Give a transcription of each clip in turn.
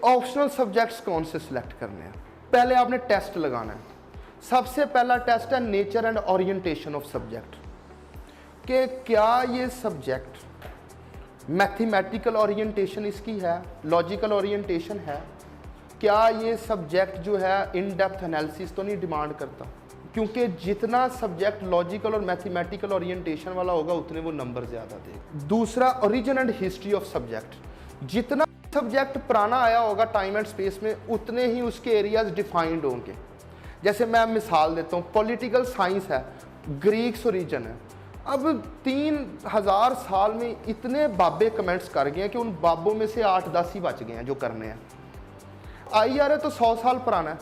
Optional subjects कौन से select करने हैं? पहले आपने टेस्ट लगाना है। सबसे पहला टेस्ट है nature and orientation of subject, कि क्या ये सब्जेक्ट मैथमेटिकल ओरिएंटेशन इसकी है, लॉजिकल ओरिएंटेशन है, क्या ये सब्जेक्ट जो है इन डेप्थ एनालिसिस तो नहीं डिमांड करता, क्योंकि जितना सब्जेक्ट लॉजिकल और मैथमेटिकल ओरिएंटेशन वाला होगा उतने वो नंबर ज़्यादा देगा। दूसरा, origin and history of subject, जितना सब्जेक्ट पुराना आया होगा टाइम एंड स्पेस में उतने ही उसके एरियाज डिफाइंड होंगे। जैसे मैं मिसाल देता हूँ, पॉलिटिकल साइंस है, ग्रीक्स ओरिजिन है। अब 3000 साल में इतने बाबे कमेंट्स कर गए हैं कि उन बाबों में से 8-10 ही बच गए हैं जो करने हैं। IR है तो 100 साल पुराना है,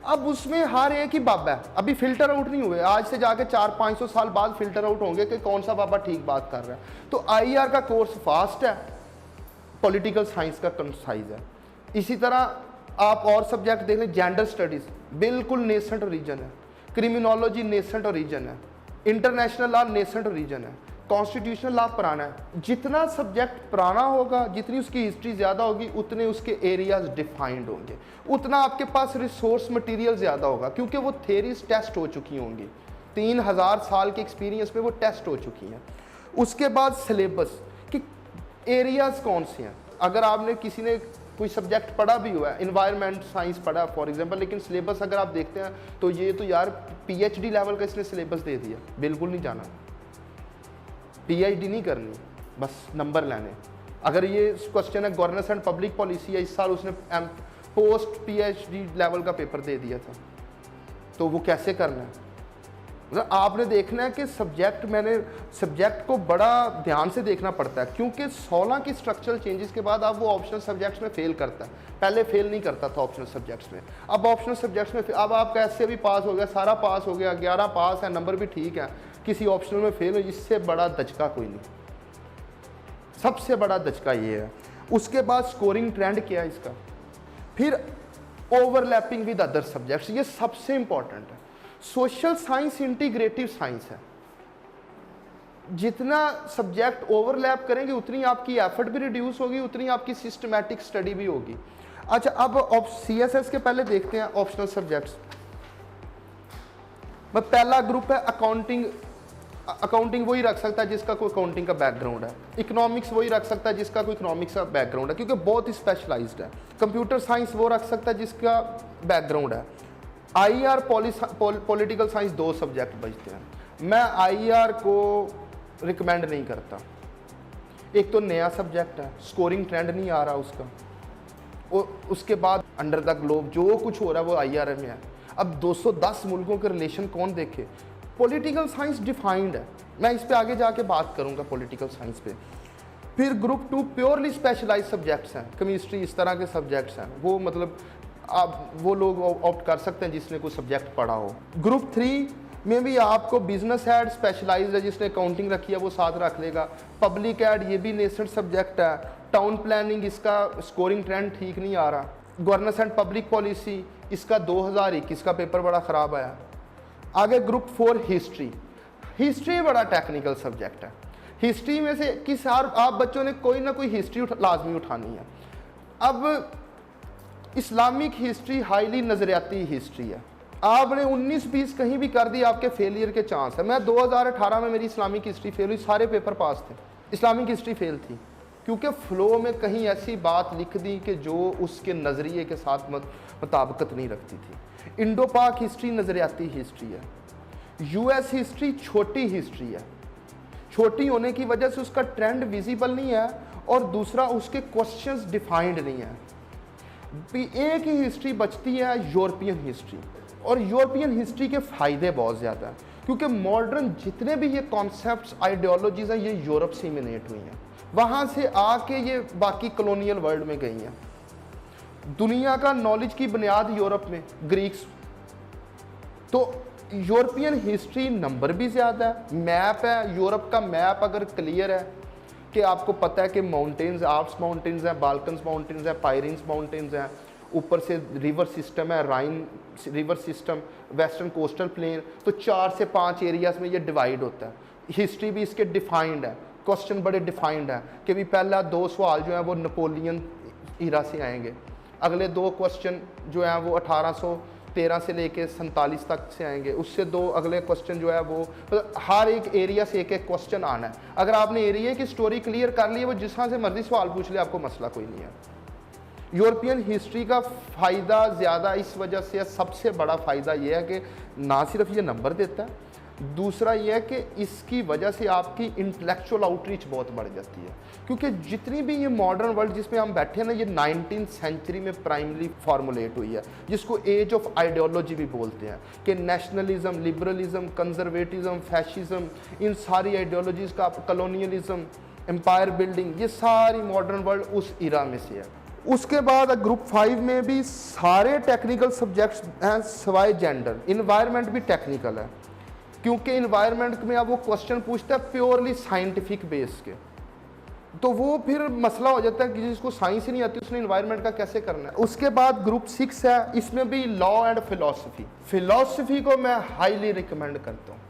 अब उसमें हर एक ही बाबा है, अभी फिल्टर आउट नहीं हुए, आज से जाके 400-500 साल बाद फिल्टर आउट होंगे कि कौन सा बाबा ठीक बात कर रहा है। तो IR का कोर्स फास्ट है, पॉलिटिकल साइंस का कंसाइज है। इसी तरह आप और सब्जेक्ट देख लें, जेंडर स्टडीज बिल्कुल नेसेंट रीजन है, क्रिमिनोलॉजी नेसेंट रीजन है, इंटरनेशनल लॉ नेसेंट रीजन है, कॉन्स्टिट्यूशनल लॉ पुराना है। जितना सब्जेक्ट पुराना होगा, जितनी उसकी हिस्ट्री ज़्यादा होगी, उतने उसके एरियाज डिफाइंड होंगे, उतना आपके पास रिसोर्स मटेरियल ज़्यादा होगा, क्योंकि वो थेरीज टेस्ट हो चुकी होंगी, 3000 साल के एक्सपीरियंस में वो टेस्ट हो चुकी हैं। उसके बाद सिलेबस कि एरियाज कौन से हैं। अगर आपने किसी ने कोई सब्जेक्ट पढ़ा भी हुआ है, इन्वायरमेंट साइंस पढ़ा फॉर एग्जांपल, लेकिन सिलेबस अगर आप देखते हैं तो ये तो यार PhD लेवल का इसने सिलेबस दे दिया, बिल्कुल नहीं जाना, PhD नहीं करनी, बस नंबर लेने। अगर ये क्वेश्चन है गवर्नेंस एंड पब्लिक पॉलिसी है, इस साल उसने पोस्ट PhD लेवल का पेपर दे दिया था, तो वो कैसे करना है? मतलब आपने देखना है कि सब्जेक्ट को बड़ा ध्यान से देखना पड़ता है, क्योंकि 16 की स्ट्रक्चरल चेंजेस के बाद अब वो ऑप्शनल सब्जेक्ट्स में फेल करता है। पहले फेल नहीं करता था ऑप्शनल सब्जेक्ट्स में, अब ऑप्शनल सब्जेक्ट्स में अब आपका ऐसे भी पास हो गया, सारा पास हो गया, 11 पास है, नंबर भी ठीक है, किसी ऑप्शनल में फेल हो, इससे बड़ा दचका कोई नहीं, सबसे बड़ा दचका ये है। उसके बाद स्कोरिंग ट्रेंड क्या है इसका, फिर ओवरलैपिंग विद अदर सब्जेक्ट्स, ये सबसे इंपॉर्टेंट है। सोशल साइंस इंटीग्रेटिव साइंस है, जितना सब्जेक्ट ओवरलैप करेंगे उतनी आपकी एफर्ट भी रिड्यूस होगी, उतनी आपकी सिस्टमैटिक स्टडी भी होगी। अच्छा, अब CSS के पहले देखते हैं ऑप्शनल सब्जेक्ट्स। पहला ग्रुप है अकाउंटिंग। अकाउंटिंग वही रख सकता है जिसका कोई अकाउंटिंग का बैकग्राउंड है, इकोनॉमिक्स वही रख सकता है जिसका कोई इकोनॉमिक्स का बैकग्राउंड है, क्योंकि बहुत ही स्पेशलाइज्ड है। कंप्यूटर साइंस वो रख सकता है जिसका बैकग्राउंड है। IR पॉलिटिकल साइंस 2 सब्जेक्ट बचते हैं। मैं IR को रिकमेंड नहीं करता, एक तो नया सब्जेक्ट है, स्कोरिंग ट्रेंड नहीं आ रहा उसका, और उसके बाद अंडर द ग्लोब जो कुछ हो रहा है वो IR में है। अब 210 मुल्कों के रिलेशन कौन देखे? पॉलिटिकल साइंस डिफाइंड है, मैं इस पे आगे जाके बात करूंगा पॉलिटिकल साइंस पे। फिर ग्रुप 2 प्योरली स्पेशलाइज्ड सब्जेक्ट्स हैं, केमिस्ट्री, इस तरह के सब्जेक्ट्स हैं, वो मतलब आप वो लोग ऑप्ट कर सकते हैं जिसने कोई सब्जेक्ट पढ़ा हो। ग्रुप 3 में भी आपको बिजनेस एड स्पेशलाइज्ड है, जिसने अकाउंटिंग रखी है वो साथ रख लेगा। पब्लिक एड ये भी नेसेंट सब्जेक्ट है। टाउन प्लानिंग, इसका स्कोरिंग ट्रेंड ठीक नहीं आ रहा। गवर्नेंस एंड पब्लिक पॉलिसी, इसका 2021 का पेपर बड़ा ख़राब आया। आगे ग्रुप 4 हिस्ट्री। हिस्ट्री बड़ा टेक्निकल सब्जेक्ट है। हिस्ट्री में से किस आप बच्चों ने कोई ना कोई हिस्ट्री लाजमी उठानी है। अब इस्लामिक हिस्ट्री हाईली नज़रियाती हिस्ट्री है, आपने 19-20 कहीं भी कर दी आपके फेलियर के चांस है। मैं 2018 में मेरी इस्लामिक हिस्ट्री फेल हुई, सारे पेपर पास थे, इस्लामिक हिस्ट्री फेल थी, क्योंकि फ्लो में कहीं ऐसी बात लिख दी कि जो उसके नज़रिए के साथ मुताबिकत नहीं रखती थी। इंडो पाक हिस्ट्री नज़रियाती हिस्ट्री है। US हिस्ट्री छोटी हिस्ट्री है, छोटी होने की वजह से उसका ट्रेंड विजिबल नहीं है, और दूसरा उसके क्वेश्चंस डिफाइंड नहीं है। एक ही हिस्ट्री बचती है, यूरोपियन हिस्ट्री, और यूरोपियन हिस्ट्री के फ़ायदे बहुत ज़्यादा हैं, क्योंकि मॉडर्न जितने भी ये कॉन्सेप्ट्स, आइडियोलॉजीज़ हैं, ये यूरोप से इमिनेट हुई हैं, वहाँ से आके ये बाकी कॉलोनियल वर्ल्ड में गई हैं। दुनिया का नॉलेज की बुनियाद यूरोप में, ग्रीक्स, तो यूरोपियन हिस्ट्री नंबर भी ज़्यादा है, मैप है, यूरोप का मैप अगर क्लियर है कि आपको पता है कि माउंटेन्स, आल्प्स माउंटेन्स हैं, बाल्कन्स माउंटेन्स हैं, पायरेन्स माउंटेन्स हैं, ऊपर से रिवर सिस्टम है, राइन river system, western coastal plain, तो 4 से 5 एरियाज में ये डिवाइड होता है। हिस्ट्री भी इसके डिफाइंड है, क्वेश्चन बड़े डिफाइंड है कि भी पहला 2 सवाल जो है वो नेपोलियन ईरा से आएंगे। अगले 2 क्वेश्चन जो है वो 1813 से लेके 47 तक से आएंगे। उससे 2 अगले क्वेश्चन जो है वो मतलब हर एक एरिया से एक क्वेश्चन आना है। अगर आपने एरिया की स्टोरी क्लियर कर ली है, वो जिस तरह से मर्जी सवाल पूछ ले, आपको मसला कोई नहीं है। यूरोपियन हिस्ट्री का फ़ायदा ज़्यादा इस वजह से, सबसे बड़ा फ़ायदा ये है कि ना सिर्फ ये नंबर देता है, दूसरा ये है कि इसकी वजह से आपकी इंटेलेक्चुअल आउटरीच बहुत बढ़ जाती है। क्योंकि जितनी भी ये मॉडर्न वर्ल्ड जिसमें हम बैठे हैं ना, ये 19th सेंचुरी में प्राइमरी फॉर्मुलेट हुई है, जिसको एज ऑफ आइडियोलॉजी भी बोलते हैं। कि नेशनलिज्म, लिबरलिज्म, कंजर्वेटिज्म, फैशिज्म, इन सारी आइडियोलॉजीज़ का, कॉलोनियलिज्म, एम्पायर बिल्डिंग, ये सारी मॉडर्न वर्ल्ड उस इरा में से है। उसके बाद ग्रुप 5 में भी सारे टेक्निकल सब्जेक्ट्स हैं सिवाय जेंडर। इन्वायरमेंट भी टेक्निकल है, क्योंकि इन्वायरमेंट में अब वो क्वेश्चन पूछता है प्योरली साइंटिफिक बेस के, तो वो फिर मसला हो जाता है कि जिसको साइंस ही नहीं आती उसने इन्वायरमेंट का कैसे करना है। उसके बाद ग्रुप 6 है, इसमें भी लॉ एंड फिलॉसफी। फिलॉसफी को मैं हाईली रिकमेंड करता हूँ।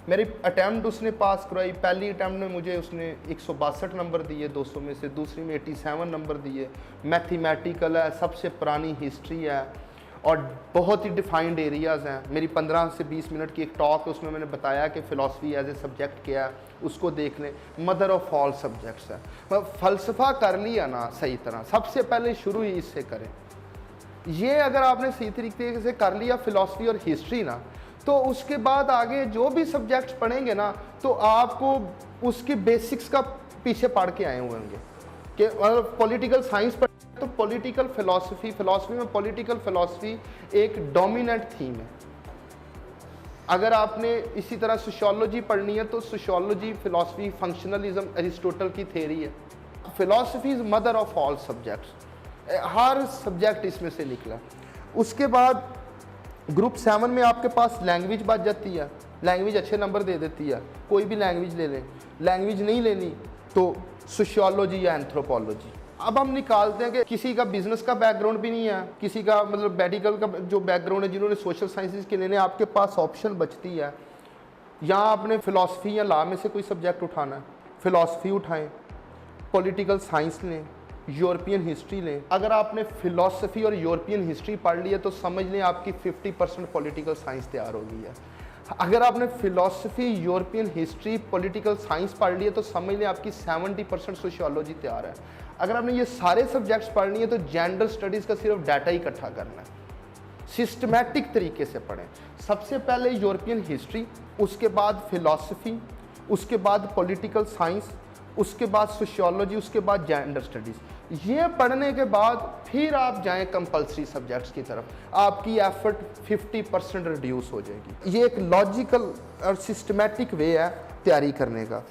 मेरी अटैम्प्ट उसने पास करवाई, पहली अटैम्प्ट में मुझे उसने 162 नंबर दिए 200 में से, दूसरी में 87 नंबर दिए। मैथमेटिकल है, सबसे पुरानी हिस्ट्री है और बहुत ही डिफाइंड एरियाज़ हैं। मेरी 15 से 20 मिनट की एक टॉक है, उसमें मैंने बताया कि फ़िलासफ़ी एज ए सब्जेक्ट क्या है, उसको देख लें। मदर ऑफ ऑल सब्जेक्ट्स है। फ़लसफ़ा कर लिया ना सही तरह, सबसे पहले शुरू ही इससे करें। ये अगर आपने सही तरीके से कर लिया फ़िलासफ़ी और हिस्ट्री ना, तो उसके बाद आगे जो भी सब्जेक्ट्स पढ़ेंगे ना, तो आपको उसके बेसिक्स का पीछे पढ़ के आए हुए होंगे। कि अगर पॉलिटिकल साइंस पढ़ तो पॉलिटिकल फ़िलासफ़ी में पॉलिटिकल फ़िलासफ़ी एक डोमिनेंट थीम है। अगर आपने इसी तरह सोशियोलॉजी पढ़नी है तो सोशियोलॉजी, फ़िलासफ़ी, फंक्शनलिज्म अरिस्टोटल की थ्योरी है। Philosophy is mother of all subjects, her subject इसमें से निकला। उसके बाद ग्रुप 7 में आपके पास लैंग्वेज बच जाती है। लैंग्वेज अच्छे नंबर दे देती है, कोई भी लैंग्वेज ले लें। लैंग्वेज नहीं लेनी तो सोशियोलॉजी या एंथ्रोपोलॉजी। अब हम निकालते हैं कि किसी का बिजनेस का बैकग्राउंड भी नहीं है, किसी का मतलब मेडिकल का जो बैकग्राउंड है, जिन्होंने सोशल साइंसेज के लेने, आपके पास ऑप्शन बचती है। यहाँ आपने फ़िलासफ़ी या लॉ में से कोई सब्जेक्ट उठाना है, फ़िलासफ़ी उठाएं, पॉलिटिकल साइंस लें, यूरोपियन हिस्ट्री लें। अगर आपने फ़िलासफ़ी और यूरोपियन हिस्ट्री पढ़ ली है तो समझ लें आपकी 50% पॉलिटिकल साइंस तैयार हो गई है। अगर आपने philosophy, European history, political science पढ़ ली है तो समझ लें आपकी 70% सोशियोलॉजी तैयार है। अगर आपने ये सारे सब्जेक्ट्स पढ़नी है तो जेंडर स्टडीज़ का सिर्फ डाटा ही इकट्ठा करना है। सिस्टमैटिक तरीके से पढ़ें। सबसे पहले यूरोपियन हिस्ट्री, उसके बाद फ़िलासफ़ी, उसके बाद पॉलिटिकल साइंस, उसके बाद सोशियोलॉजी, उसके बाद जेंडर स्टडीज़। ये पढ़ने के बाद फिर आप जाएं कंपलसरी सब्जेक्ट्स की तरफ, आपकी एफर्ट 50% रिड्यूस हो जाएगी। ये एक लॉजिकल और सिस्टमैटिक वे है तैयारी करने का।